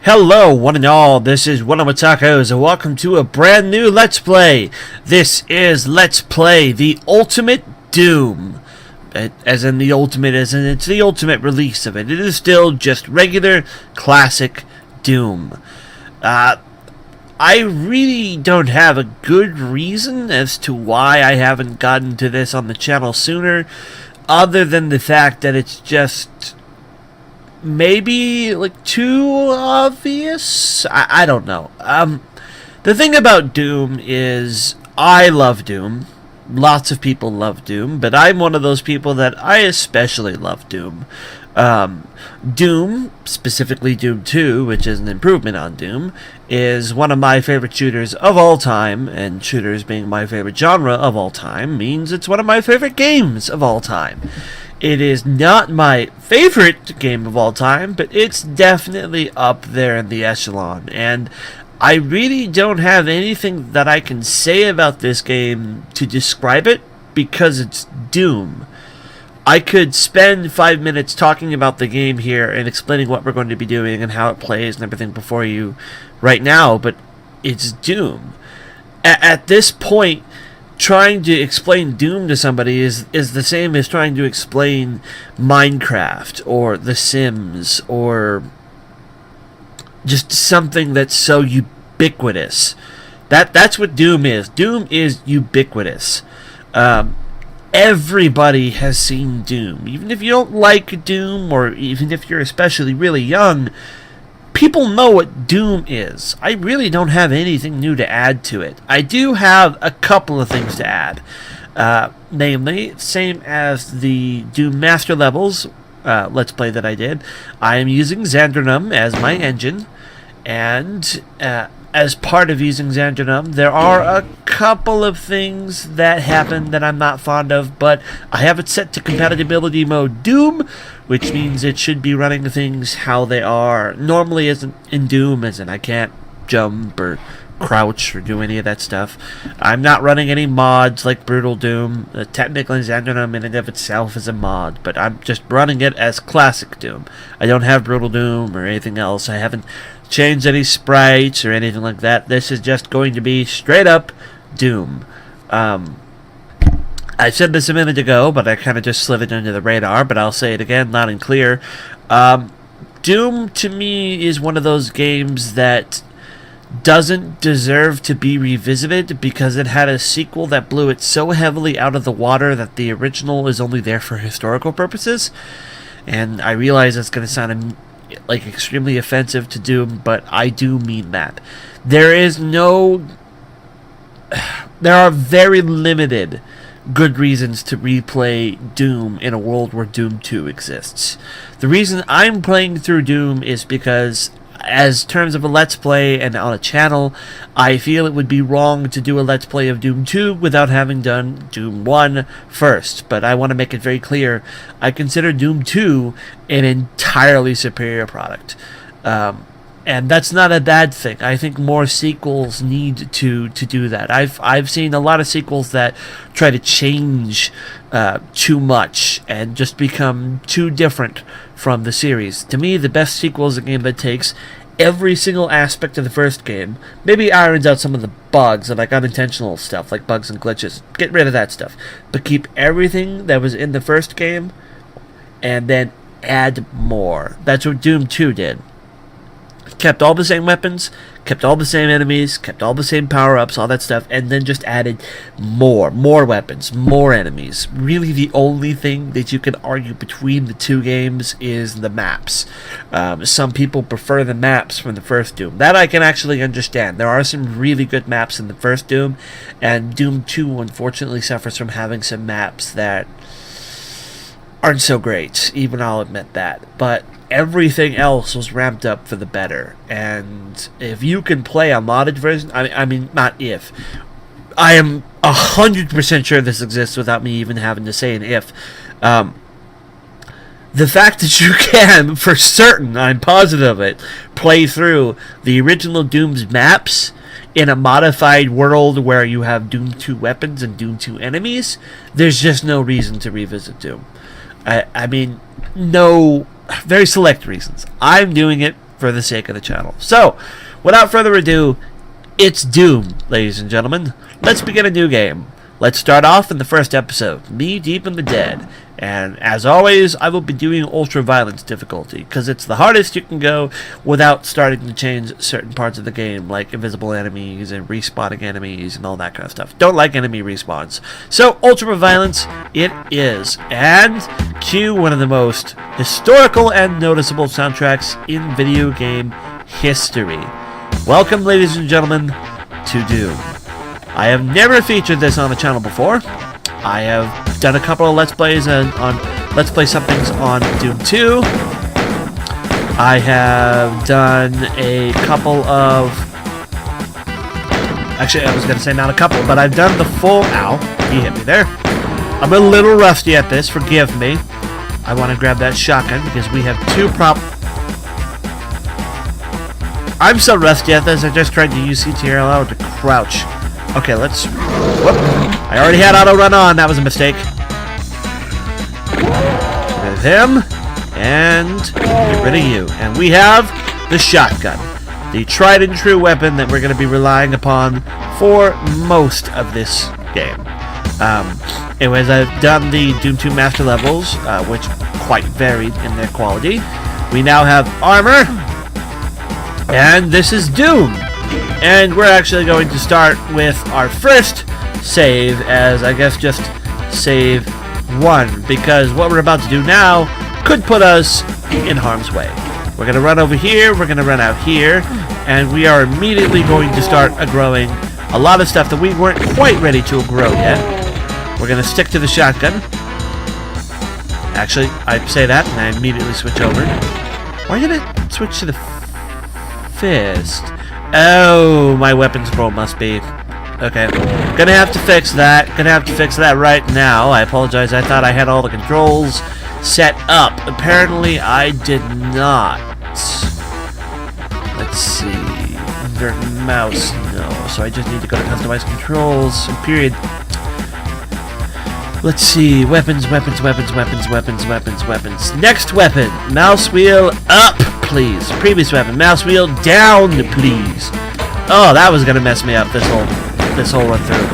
Hello, one and all, this is WellArmedWithTacos, and welcome to a brand new Let's Play. This is Let's Play The Ultimate Doom. As in the ultimate, as in it's the ultimate release of it. It is still just regular, classic Doom. I really don't have a good reason as to why I haven't gotten to this on the channel sooner, other than the fact that it's just maybe like too obvious. I don't know. The thing about Doom is I love Doom. Lots of people love Doom, but I'm one of those people that I especially love Doom. Doom, specifically Doom 2, which is an improvement on Doom, is one of my favorite shooters of all time, and shooters being my favorite genre of all time means it's one of my favorite games of all time. It is not my favorite game of all time, but it's definitely up there in the echelon, and I really don't have anything that I can say about this game to describe it, because it's Doom. I could spend 5 minutes talking about the game here and explaining what we're going to be doing and how it plays and everything before you right now, but it's Doom. At this point, trying to explain Doom to somebody is the same as trying to explain Minecraft or The Sims or just something that's so ubiquitous. That's what Doom is. Doom is ubiquitous. Everybody has seen Doom. Even if you don't like Doom, or even if you're especially really young, people know what Doom is. I really don't have anything new to add to it. I do have a couple of things to add. Namely, same as the Doom Master Levels Let's Play that I did. I am using Xandronum as my engine, and as part of using Xandronum, there are a couple of things that happen that I'm not fond of, but I have it set to compatibility mode Doom, which means it should be running things how they are normally isn't in Doom, as in I can't jump or crouch or do any of that stuff. I'm not running any mods like Brutal Doom. Technically, Xandronum in and of itself is a mod, but I'm just running it as classic Doom. I don't have Brutal Doom or anything else. I haven't changed any sprites or anything like that. This is just going to be straight up Doom. I said this a minute ago, but I kind of just slid it under the radar, but I'll say it again loud and clear. Doom, to me, is one of those games that doesn't deserve to be revisited because it had a sequel that blew it so heavily out of the water that the original is only there for historical purposes. And I realize that's going to sound like extremely offensive to Doom, but I do mean that. There are very limited good reasons to replay Doom in a world where Doom 2 exists. The reason I'm playing through Doom is because, as terms of a Let's Play and on a channel, I feel it would be wrong to do a Let's Play of Doom 2 without having done Doom 1 first. But I want to make it very clear, I consider Doom 2 an entirely superior product. And that's not a bad thing. I think more sequels need to do that. I've seen a lot of sequels that try to change too much and just become too different from the series. To me, the best sequel is a game that takes every single aspect of the first game, maybe irons out some of the bugs and like unintentional stuff like bugs and glitches, get rid of that stuff, but keep everything that was in the first game and then add more. That's what Doom 2 did. Kept all the same weapons, kept all the same enemies, kept all the same power-ups, all that stuff, and then just added more weapons, more enemies. Really, the only thing that you can argue between the two games is the maps. Some people prefer the maps from the first Doom. That I can actually understand. There are some really good maps in the first Doom, and Doom 2 unfortunately suffers from having some maps that aren't so great, even I'll admit that. But everything else was ramped up for the better, and if you can play a modded version, I mean not if, I am 100% sure this exists without me even having to say an if. The fact that you can, for certain, I'm positive of it, play through the original Doom's maps in a modified world where you have Doom 2 weapons and Doom 2 enemies, there's just no reason to revisit Doom. I mean, no, very select reasons. I'm doing it for the sake of the channel. So, without further ado, it's Doom, ladies and gentlemen. Let's begin a new game. Let's start off in the first episode, Knee Deep in the Dead. And as always, I will be doing ultra violence difficulty, because it's the hardest you can go without starting to change certain parts of the game, like invisible enemies and respawning enemies and all that kind of stuff. Don't like enemy respawns. So, ultra violence it is. And cue one of the most historical and noticeable soundtracks in video game history. Welcome, ladies and gentlemen, to Doom. I have never featured this on the channel before. I have done a couple of Let's Plays on Let's Play Somethings on Doom 2. I have done a couple of... Actually, I was going to say not a couple, but I've done the full... Ow, he hit me there. I'm a little rusty at this, forgive me. I want to grab that shotgun because we have two I'm so rusty at this, I just tried to use CTRL to crouch. Okay, let's... Whoop. I already had auto run on. That was a mistake. Get rid of him. And get rid of you. And we have the shotgun. The tried and true weapon that we're going to be relying upon for most of this game. Anyways, I've done the Doom 2 Master levels, which quite varied in their quality. We now have armor. And this is Doom. And we're actually going to start with our first save as, I guess, just save 1. Because what we're about to do now could put us in harm's way. We're going to run over here, we're going to run out here, and we are immediately going to start growing a lot of stuff that we weren't quite ready to grow yet. We're going to stick to the shotgun. Actually, I say that and I immediately switch over. Why did it switch to the fist? Oh, my weapon scroll must be... Okay. Gonna have to fix that. Gonna have to fix that right now. I apologize. I thought I had all the controls set up. Apparently, I did not. Let's see. Under mouse. No. So I just need to go to customize controls. Period. Let's see. Weapons, weapons, weapons, weapons, weapons, weapons, weapons. Next weapon. Mouse wheel up, please. Previous weapon. Mouse wheel down, please. Oh, that was gonna mess me up this whole run through.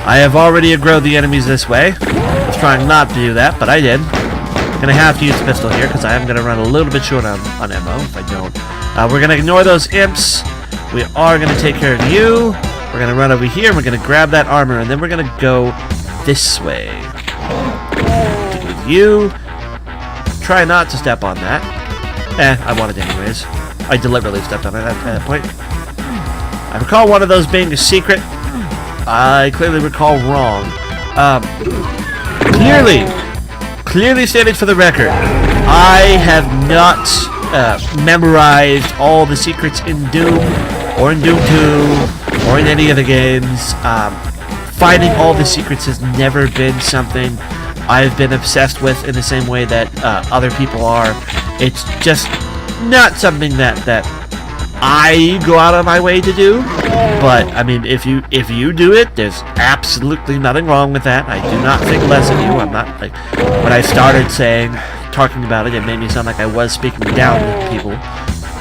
I have already aggroed the enemies this way. I was trying not to do that, but I did. Gonna have to use the pistol here because I am gonna run a little bit short on ammo if I don't. We're gonna ignore those imps. We are gonna take care of you. We're going to run over here, and we're going to grab that armor, and then we're going to go this way. Deal with you. Try not to step on that. I wanted anyways. I deliberately stepped on it at that point. I recall one of those being a secret. I clearly recall wrong. Clearly stated for the record, I have not memorized all the secrets in Doom, or in Doom 2, or in any of the games. Finding all the secrets has never been something I've been obsessed with in the same way that other people are. It's just not something that I go out of my way to do. But I mean, if you do it, there's absolutely nothing wrong with that. I do not think less of you. I'm not like when I started talking about it, it made me sound like I was speaking down to people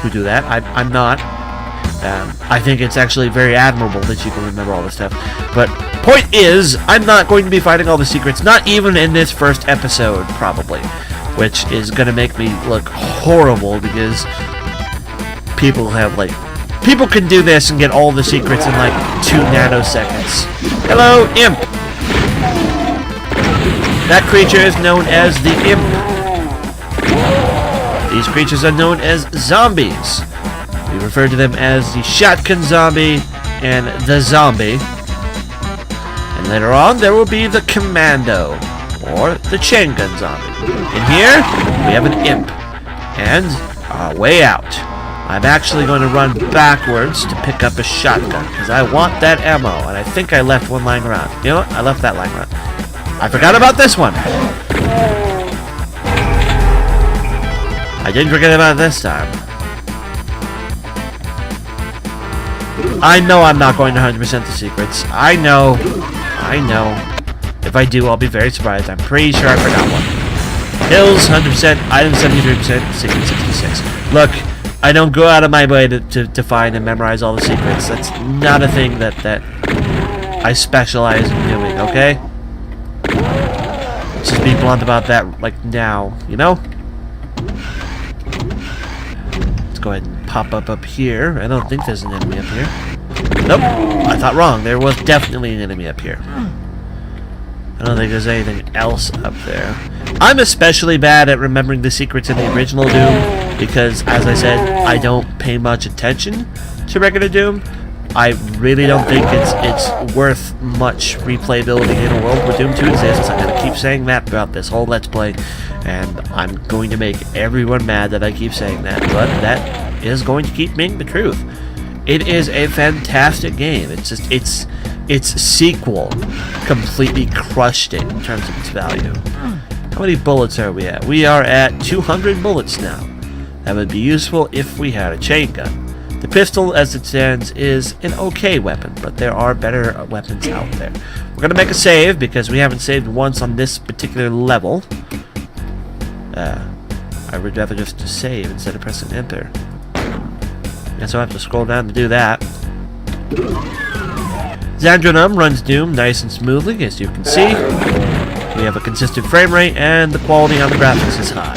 who do that. I'm not. I think it's actually very admirable that you can remember all this stuff. But point is, I'm not going to be finding all the secrets, not even in this first episode, probably. Which is going to make me look horrible because people can do this and get all the secrets in like 2 nanoseconds. Hello, imp! That creature is known as the imp. These creatures are known as zombies. We refer to them as the shotgun zombie and the zombie. And later on, there will be the commando, or the chain gun zombie. In here, we have an imp. And our way out. I'm actually going to run backwards to pick up a shotgun, because I want that ammo, and I think I left one lying around. You know what? I left that lying around. I forgot about this one. I didn't forget about it this time. I know I'm not going to 100% the secrets. I know. If I do, I'll be very surprised. I'm pretty sure I forgot one. Hills, 100%. Items, 73%. Secret, 66. Look, I don't go out of my way to find and memorize all the secrets. That's not a thing that I specialize in doing, okay? Let's just be blunt about that, like, now, you know? Let's go ahead and pop up here. I don't think there's an enemy up here. Nope, I thought wrong. There was definitely an enemy up here. I don't think there's anything else up there. I'm especially bad at remembering the secrets in the original Doom because, as I said, I don't pay much attention to regular Doom. I really don't think it's worth much replayability in a world where Doom 2 exists. I'm going to keep saying that throughout this whole Let's Play, and I'm going to make everyone mad that I keep saying that, but that is going to keep being the truth. It is a fantastic game. It's just its sequel completely crushed it in terms of its value. How many bullets are we at? We are at 200 bullets now. That would be useful if we had a chain gun. The pistol, as it stands, is an okay weapon, but there are better weapons out there. We're going to make a save because we haven't saved once on this particular level. I would rather just save instead of pressing enter. Guess I'll have to scroll down to do that. Xandronum runs Doom nice and smoothly, as you can see. We have a consistent frame rate, and the quality on the graphics is high.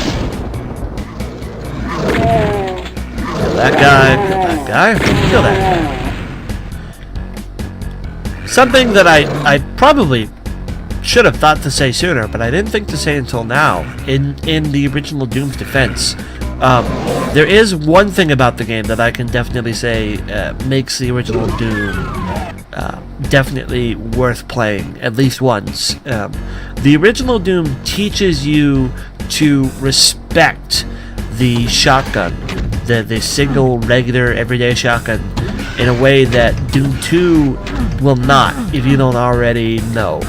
Kill that guy, kill that guy. Something that I probably should have thought to say sooner, but I didn't think to say until now. In the original Doom's defense, there is one thing about the game that I can definitely say makes the original Doom definitely worth playing at least once. The original Doom teaches you to respect the shotgun, the single, regular, everyday shotgun, in a way that Doom 2 will not, if you don't already know.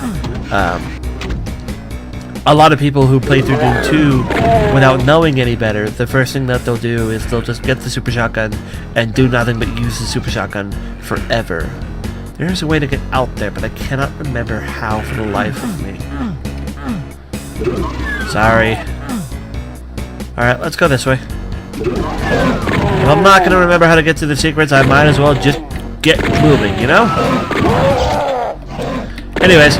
A lot of people who play through Doom 2 without knowing any better, the first thing that they'll do is they'll just get the super shotgun and do nothing but use the super shotgun forever. There's a way to get out there, but I cannot remember how for the life of me. Sorry. Alright, let's go this way. If I'm not going to remember how to get to the secrets, I might as well just get moving, you know? Anyways,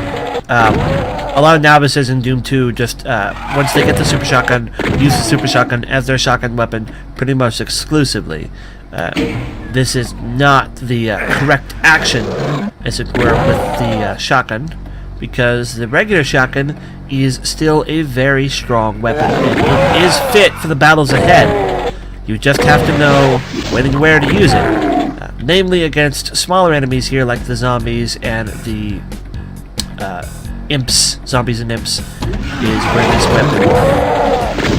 a lot of novices in Doom 2 just, once they get the super shotgun, use the super shotgun as their shotgun weapon pretty much exclusively. This is not the correct action, as it were, with the shotgun, because the regular shotgun is still a very strong weapon, and it is fit for the battles ahead. You just have to know when and where to use it, namely against smaller enemies here like the zombies and the imps. Zombies and imps is where this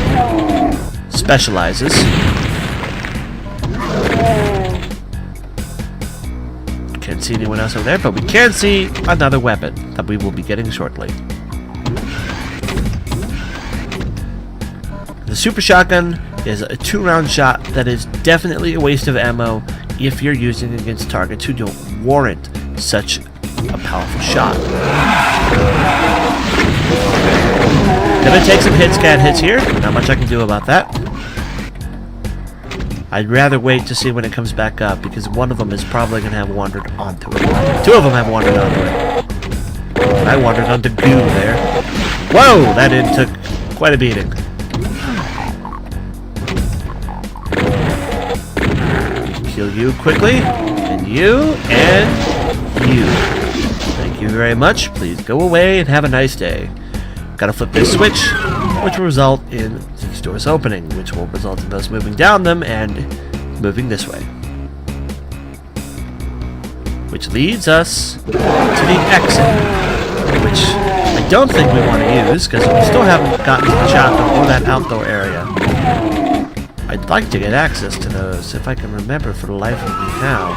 weapon specializes. Can't see anyone else over there, but we can see another weapon that we will be getting shortly. The super shotgun is a 2-round shot that is definitely a waste of ammo if you're using it against targets who don't warrant such a powerful shot. Gonna take some hits, cat hits here. Not much I can do about that. I'd rather wait to see when it comes back up, because one of them is probably going to have wandered onto it. 2 of them have wandered onto it. I wandered onto goo there. Whoa! That took quite a beating. Kill you quickly. And you. And you. Thank you very much. Please go away and have a nice day. Gotta flip this switch, which will result in these doors opening, which will result in us moving down them and moving this way. Which leads us to the exit, which I don't think we want to use, because we still haven't gotten to the shotgun or that outdoor area. I'd like to get access to those, if I can remember for the life of me how.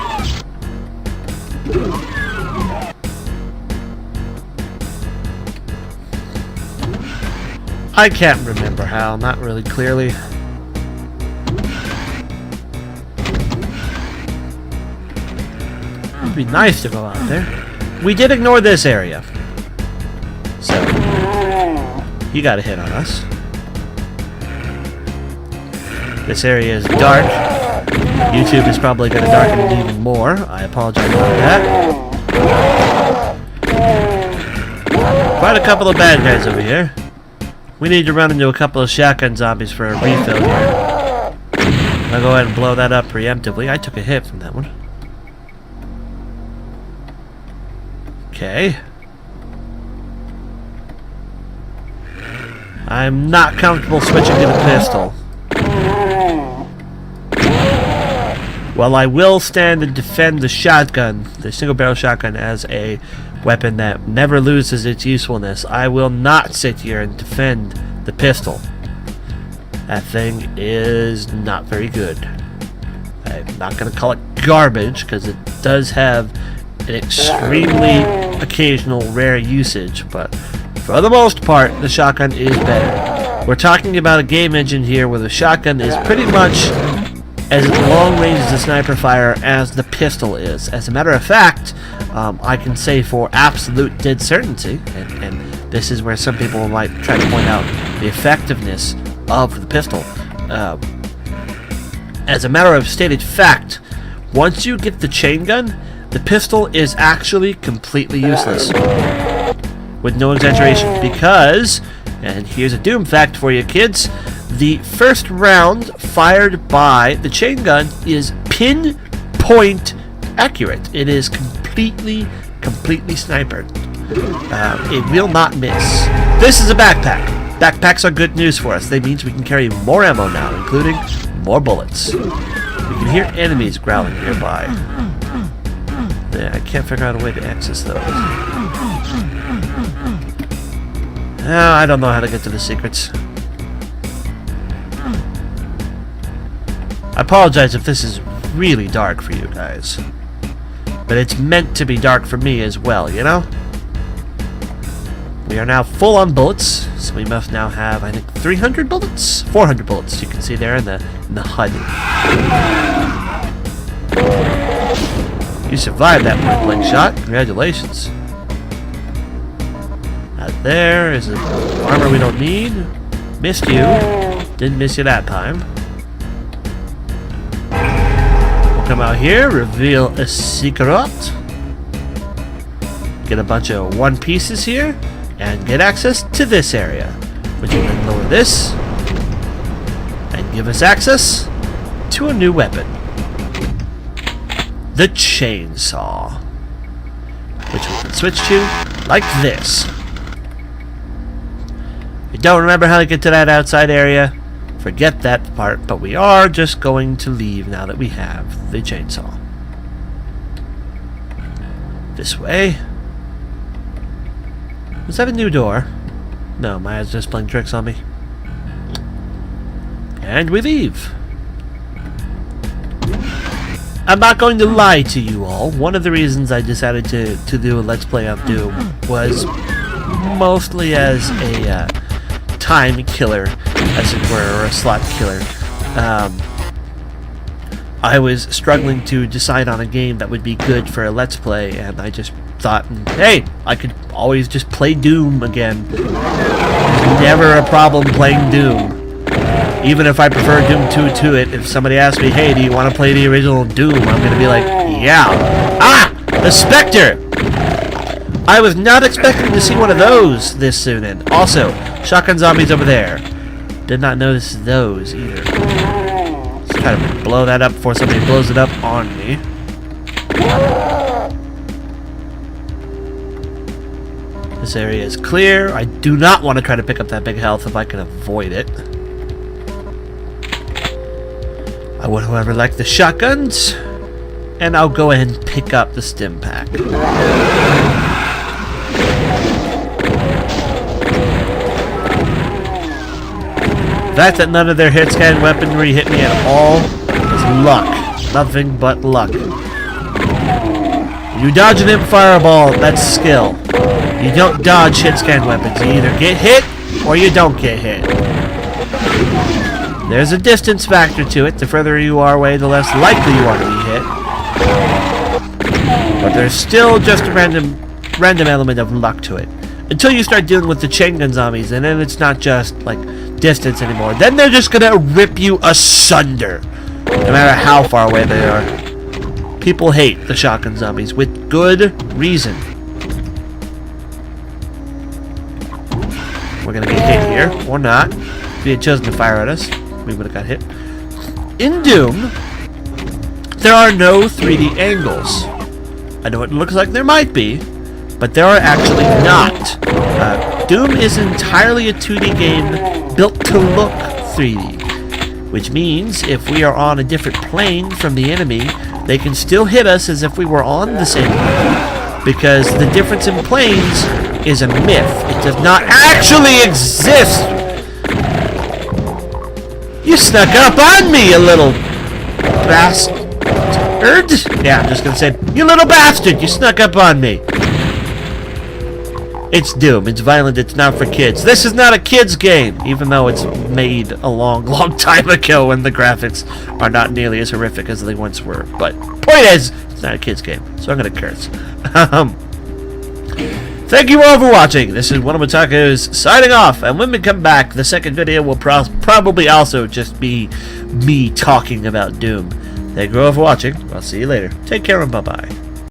I can't remember how, not really clearly. It'd be nice to go out there. We did ignore this area. So, he got a hit on us. This area is dark. YouTube is probably going to darken it even more. I apologize about that. Quite a couple of bad guys over here. We need to run into a couple of shotgun zombies for a refill here. I'll go ahead and blow that up preemptively. I took a hit from that one. Okay. I'm not comfortable switching to the pistol. Well, I will stand and defend the shotgun, the single barrel shotgun, as a weapon that never loses its usefulness. I will not sit here and defend the pistol. That thing is not very good. I'm not going to call it garbage, because it does have an extremely occasional rare usage, but for the most part, the shotgun is better. We're talking about a game engine here where the shotgun is pretty much as long range as a sniper fire as the pistol is. As a matter of fact, I can say for absolute dead certainty, and this is where some people might try to point out the effectiveness of the pistol. As a matter of stated fact, once you get the chain gun, the pistol is actually completely useless. With no exaggeration, because, and here's a Doom fact for you kids, the first round fired by the chain gun is pinpoint accurate. It is completely snipered. It will not miss. This is a backpack. Backpacks are good news for us. They means we can carry more ammo now, including more bullets. We can hear enemies growling nearby. Yeah, I can't figure out a way to access those. I don't know how to get to the secrets. I apologize if this is really dark for you guys. But it's meant to be dark for me as well, you know? We are now full on bullets, so we must now have, I think, 300 bullets? 400 bullets, you can see there in the HUD. You survived that point-blank shot. Congratulations. Out there is an armor we don't need. Missed you. Didn't miss you that time. We'll come out here, reveal a secret. Get a bunch of one pieces here, and get access to this area. Which will then lower this, and give us access to a new weapon. The chainsaw. Which we can switch to like this. If you don't remember how to get to that outside area, forget that part, but we are just going to leave now that we have the chainsaw. This way. Does that have a new door? No, Maya's just playing tricks on me. And we leave. I'm not going to lie to you all. One of the reasons I decided to do a Let's Play of Doom was mostly as a time killer, as it were, or a slot killer. I was struggling to decide on a game that would be good for a Let's Play, and I just thought, hey, I could always just play Doom again. There's never a problem playing Doom. Even if I prefer Doom 2 to it, if somebody asks me, hey, do you want to play the original Doom? I'm going to be like, yeah. Ah! The Spectre! I was not expecting to see one of those this soon. And also, shotgun zombies over there. Did not notice those either. Let's try to blow that up before somebody blows it up on me. This area is clear. I do not want to try to pick up that big health if I can avoid it. I would, however, like the shotguns, and I'll go ahead and pick up the stim pack. The fact that none of their hit scan weaponry hit me at all is luck. Nothing but luck. You dodge an imp fireball, that's skill. You don't dodge hit scan weapons. You either get hit or you don't get hit. There's a distance factor to it. The further you are away, the less likely you are to be hit. But there's still just a random element of luck to it. until you start dealing with the chain gun zombies, and then it's not just like distance anymore. Then they're just gonna rip you asunder, no matter how far away they are. People hate the shotgun zombies with good reason. We're gonna get hit here, or not. If he had chosen to fire at us, we would have got hit. In Doom, there are no 3D angles. I know it looks like there might be, but there are actually not. Doom is entirely a 2D game built to look 3D, which means if we are on a different plane from the enemy, they can still hit us as if we were on the same plane, because the difference in planes is a myth. It does not actually exist. You snuck up on me, you little bastard. Yeah, I'm just gonna say, you little bastard, you snuck up on me. It's Doom. It's violent. It's not for kids. This is not a kids game, even though it's made a long, long time ago and the graphics are not nearly as horrific as they once were. But point is, it's not a kids game, so I'm gonna curse. Thank you all for watching. This is WellArmedWithTacos signing off, and when we come back, the second video will probably also just be me talking about Doom. Thank you all for watching. I'll see you later. Take care and bye-bye.